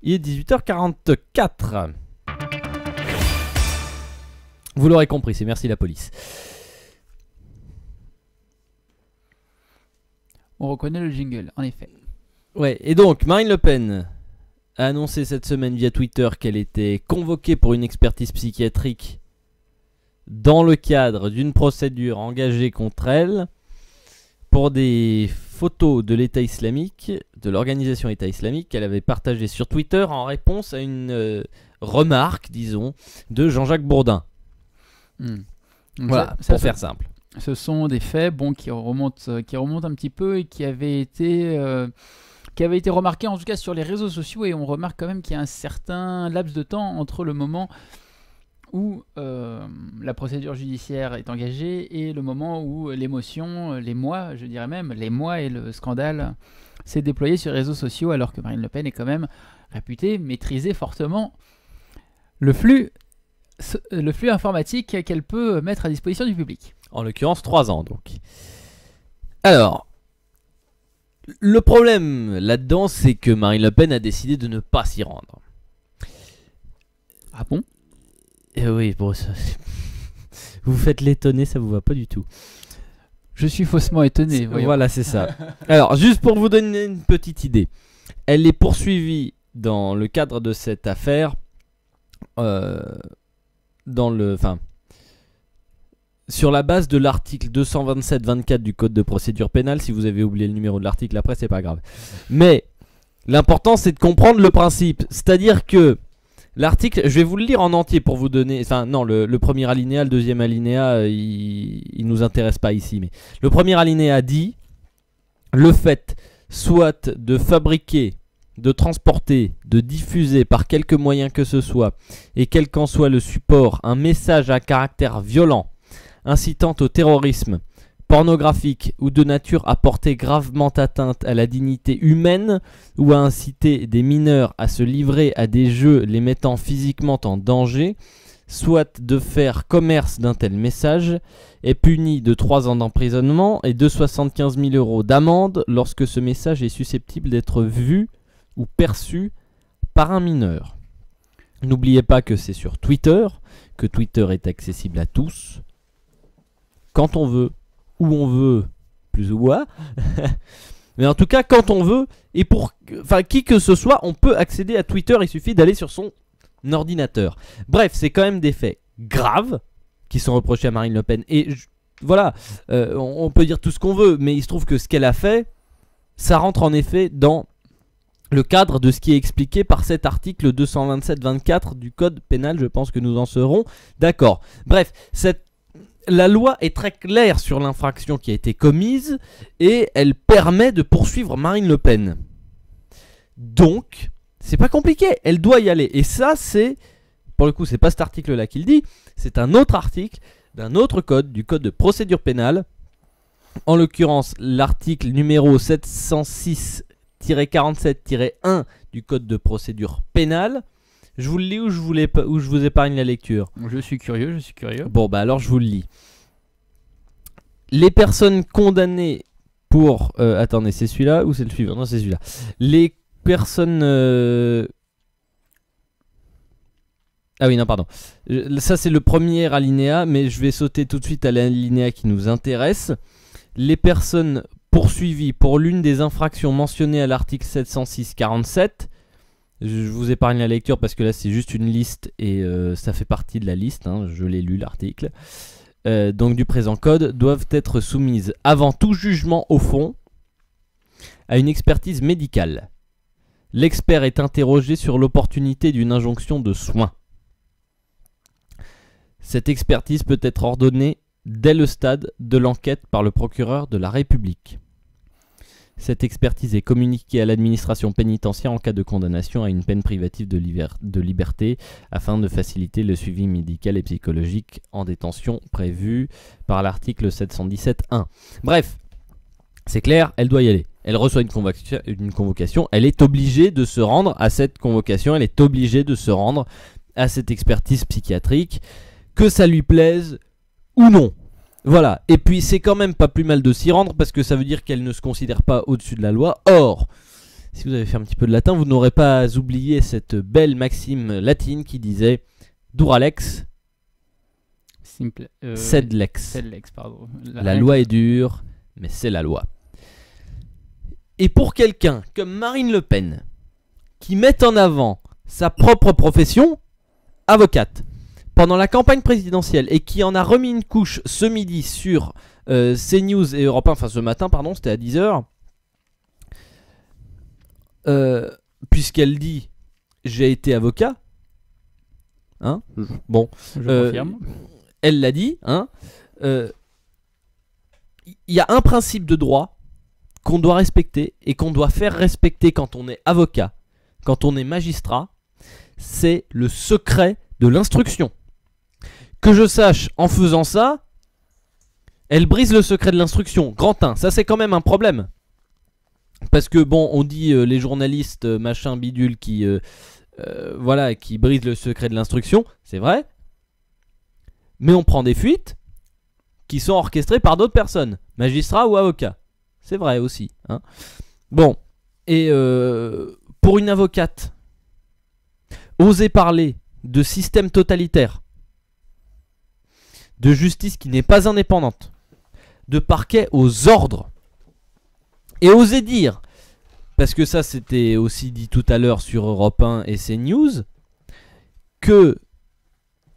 Il est 18h44. Vous l'aurez compris, c'est merci la police. On reconnaît le jingle, en effet. Ouais, et donc Marine Le Pen a annoncé cette semaine via Twitter qu'elle était convoquée pour une expertise psychiatrique dans le cadre d'une procédure engagée contre elle pour des photos de l'État islamique, de l'organisation État islamique qu'elle avait partagées sur Twitter en réponse à une remarque, disons, de Jean-Jacques Bourdin. Voilà, pour faire simple. Ce sont des faits qui remontent un petit peu et qui avaient été remarqués en tout cas sur les réseaux sociaux, et on remarque quand même qu'il y a un certain laps de temps entre le moment où la procédure judiciaire est engagée et le moment où l'émotion, les mois et le scandale s'est déployé sur les réseaux sociaux, alors que Marine Le Pen est quand même réputée maîtriser fortement le flux informatique qu'elle peut mettre à disposition du public. En l'occurrence 3 ans donc. Alors, le problème là-dedans, c'est que Marine Le Pen a décidé de ne pas s'y rendre. Ah bon ? Oui, bon, ça, vous faites l'étonner, ça vous va pas du tout. Je suis faussement étonné. Voilà, c'est ça. Alors, juste pour vous donner une petite idée, elle est poursuivie dans le cadre de cette affaire, sur la base de l'article 227-24 du Code de procédure pénale. Si vous avez oublié le numéro de l'article après, c'est pas grave. Mais l'important, c'est de comprendre le principe. C'est-à-dire que l'article, je vais vous le lire en entier pour vous donner... Enfin, non, le premier alinéa, le deuxième alinéa, il nous intéresse pas ici. Mais le premier alinéa dit « Le fait soit de fabriquer, de transporter, de diffuser par quelque moyen que ce soit, et quel qu'en soit le support, un message à caractère violent, incitant au terrorisme, pornographique ou de nature à porter gravement atteinte à la dignité humaine ou à inciter des mineurs à se livrer à des jeux les mettant physiquement en danger, soit de faire commerce d'un tel message, est puni de 3 ans d'emprisonnement et de 75 000 € d'amende lorsque ce message est susceptible d'être vu ou perçu par un mineur. » N'oubliez pas que c'est sur Twitter, que Twitter est accessible à tous, quand on veut, où on veut, plus ou moins. Mais en tout cas, quand on veut, et pour qui que ce soit, on peut accéder à Twitter, il suffit d'aller sur son ordinateur. Bref, c'est quand même des faits graves qui sont reprochés à Marine Le Pen. Et voilà, on peut dire tout ce qu'on veut, mais il se trouve que ce qu'elle a fait, ça rentre en effet dans le cadre de ce qui est expliqué par cet article 227-24 du Code pénal. Je pense que nous en serons d'accord. Bref, la loi est très claire sur l'infraction qui a été commise et elle permet de poursuivre Marine Le Pen. Donc, c'est pas compliqué, elle doit y aller. Et ça, c'est, pour le coup, c'est pas cet article-là qui le dit, c'est un autre article d'un autre code, du Code de procédure pénale. En l'occurrence, l'article numéro 706-47-1 du Code de procédure pénale. Je vous le lis ou je vous épargne la lecture? Je suis curieux. Bon, bah alors je vous le lis. Les personnes condamnées pour... attendez, c'est celui-là ou c'est le suivant? Non, c'est celui-là. Les personnes... Ah oui, non, pardon. Ça, c'est le premier alinéa, mais je vais sauter tout de suite à l'alinéa qui nous intéresse. Les personnes poursuivies pour l'une des infractions mentionnées à l'article 706-47... Je vous épargne la lecture parce que là c'est juste une liste et ça fait partie de la liste, hein, je l'ai lu l'article. Donc du présent code, doivent être soumises avant tout jugement au fond à une expertise médicale. L'expert est interrogé sur l'opportunité d'une injonction de soins. Cette expertise peut être ordonnée dès le stade de l'enquête par le procureur de la République. Cette expertise est communiquée à l'administration pénitentiaire en cas de condamnation à une peine privative de liberté afin de faciliter le suivi médical et psychologique en détention prévu par l'article 717.1. Bref, c'est clair, elle doit y aller. Elle reçoit une convocation, elle est obligée de se rendre à cette convocation, elle est obligée de se rendre à cette expertise psychiatrique, que ça lui plaise ou non. Voilà, et puis c'est quand même pas plus mal de s'y rendre parce que ça veut dire qu'elle ne se considère pas au-dessus de la loi. Or, si vous avez fait un petit peu de latin, vous n'aurez pas oublié cette belle maxime latine qui disait Dura lex, Simple. sed lex. Sed lex, pardon. La loi est dure, mais c'est la loi. Et pour quelqu'un comme Marine Le Pen, qui met en avant sa propre profession, avocate, pendant la campagne présidentielle, et qui en a remis une couche ce midi sur CNews et Europe 1, enfin ce matin, pardon, c'était à 10h, puisqu'elle dit « j'ai été avocat », hein, bon, Je confirme. elle l'a dit, hein, il y a un principe de droit qu'on doit respecter et qu'on doit faire respecter quand on est avocat, quand on est magistrat, c'est le secret de l'instruction. Que je sache, en faisant ça, elle brise le secret de l'instruction. Grand 1, ça c'est quand même un problème. Parce que bon, on dit les journalistes machin bidule qui voilà, qui brisent le secret de l'instruction, c'est vrai. Mais on prend des fuites qui sont orchestrées par d'autres personnes, magistrats ou avocats. C'est vrai aussi, hein. Bon, et pour une avocate, oser parler de système totalitaire, de justice qui n'est pas indépendante, de parquet aux ordres, et oser dire, parce que ça c'était aussi dit tout à l'heure sur Europe 1 et CNews, que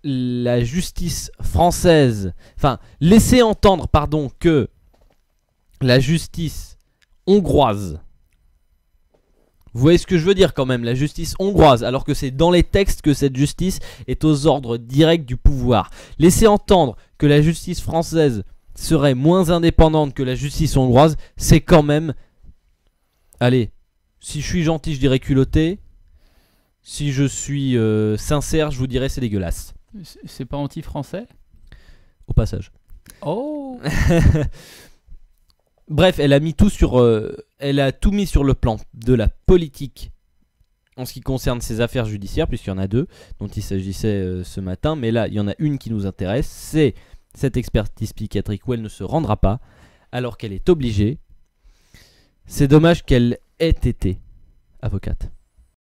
la justice française, enfin laisser entendre, pardon, que la justice hongroise, vous voyez ce que je veux dire quand même, la justice hongroise, alors que c'est dans les textes que cette justice est aux ordres directs du pouvoir. Laisser entendre que la justice française serait moins indépendante que la justice hongroise, c'est quand même... Allez, si je suis gentil, je dirais culotté. Si je suis sincère, je vous dirais c'est dégueulasse. C'est pas anti-français? Au passage. Oh. Bref, elle a mis tout sur, elle a tout mis sur le plan de la politique en ce qui concerne ses affaires judiciaires, puisqu'il y en a deux dont il s'agissait ce matin. Mais là, il y en a une qui nous intéresse, c'est cette expertise psychiatrique où elle ne se rendra pas, alors qu'elle est obligée. C'est dommage qu'elle ait été avocate.